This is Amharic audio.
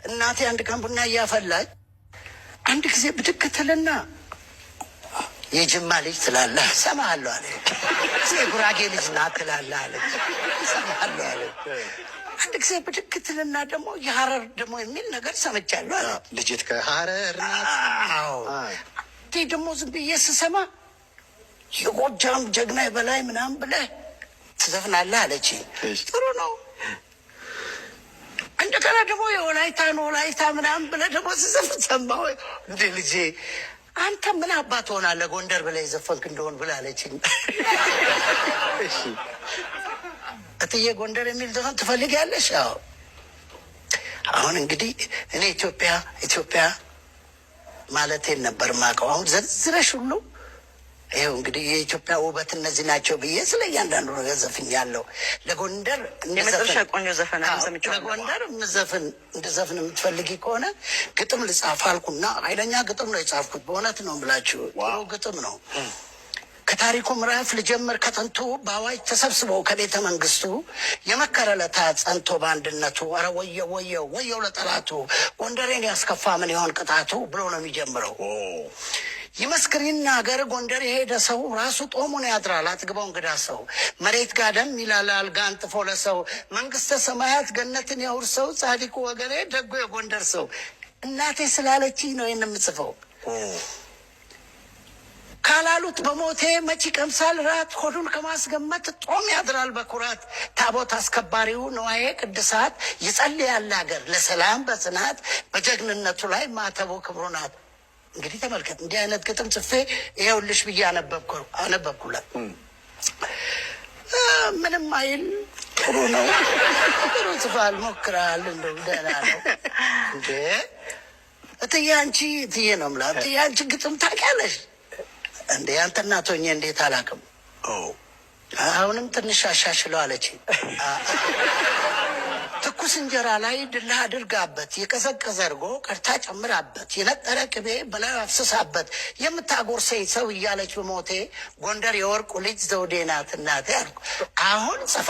እናቴ አንድ ቀን ቡና እያፈላች አንድ ጊዜ ብድግ ትልና የጅማ ልጅ ትላለህ እሰማሃለሁ አለች። የጉራጌ ልጅ ናት ትላለህ አለች። እሰማሃለሁ አለች። አንድ ጊዜ ብድግ ትልና ደግሞ የሀረር ደግሞ የሚል ነገር ሰምቻለሁ አለ። ልጅት ከሀረር ናት። አዎ ደግሞ ዝም ብዬ ስሰማ የጎጃም ጀግና በላይ ምናምን ብለህ ትዘፍናለህ አለች። ጥሩ ነው። እንደገና ደግሞ የወላይታ ምናምን ብለህ ደግሞ ስዘፍን ሰማሁ። እንደ ልጄ አንተ ምን አባት ሆናለህ ጎንደር ብለህ የዘፈንክ እንደሆን ብለህ አለችኝ። እትዬ ጎንደር የሚል ዘፈን ትፈልጊያለሽ? አዎ። አሁን እንግዲህ እኔ ኢትዮጵያ ማለቴን ነበር የማውቀው። አሁን ዘርዝረሽ ሁሉ ይኸው እንግዲህ የኢትዮጵያ ውበት እነዚህ ናቸው ብዬ ስለ እያንዳንዱ ነገር ዘፍኛለሁ። ለጎንደር የመጨረሻ ቆንጆ ዘፈን ለጎንደር እንድዘፍን የምትፈልጊ ከሆነ ግጥም ልጻፍ አልኩና ኃይለኛ ግጥም ነው የጻፍኩት። በእውነት ነው የምላችሁ፣ ጥሩ ግጥም ነው። ከታሪኩ ምዕራፍ ልጀምር ከጥንቱ በአዋጅ ተሰብስበው ከቤተ መንግስቱ የመከረ ለታ ጸንቶ በአንድነቱ ኧረ ወየው ለጠላቱ ጎንደሬን ያስከፋ ምን ይሆን ቅጣቱ ብሎ ነው የሚጀምረው። ይመስክሪና ሀገር ጎንደር የሄደ ሰው ራሱ ጦሙን ያድራል አጥግበው እንግዳ ሰው መሬት ጋደም ይላል አልጋ አንጥፎ ለሰው መንግስተ ሰማያት ገነትን ያውርሰው ጻድቁ ወገኔ ደጎ የጎንደር ሰው። እናቴ ስላለችኝ ነው ይህን የምጽፈው። ካላሉት በሞቴ መች ቀምሳል ራት ሆዱን ከማስገመት ጦም ያድራል በኩራት ታቦት አስከባሪው ነዋዬ ቅድሳት ይጸልያል ሀገር ለሰላም በጽናት በጀግንነቱ ላይ ማተቡ ክብሩ ናት። እንግዲህ ተመልከት፣ እንዲህ አይነት ግጥም ጽፌ ይኸውልሽ ብዬ አነበብኩላት። ምንም አይል ጥሩ ነው፣ ጥሩ ጽፋል፣ ሞክራል፣ እንደው ደህና ነው። እንዴ እትዬ ነው የምላት። እትዬ አንቺ ግጥም ታውቂያለሽ እንዴ? አንተ እናት ሆኜ እንዴት አላውቅም? አሁንም ትንሽ አሻሽለው አለች። ትኩስ እንጀራ ላይ ድላ አድርጋበት የቀዘቀዘ እርጎ ቀድታ ጨምራበት የነጠረ ቅቤ በላዩ አፍስሳበት የምታጎርሰኝ ሰው እያለች በሞቴ ጎንደር የወርቁ ልጅ ዘውዴ ናት እናቴ አልኩ። አሁን ጽፋ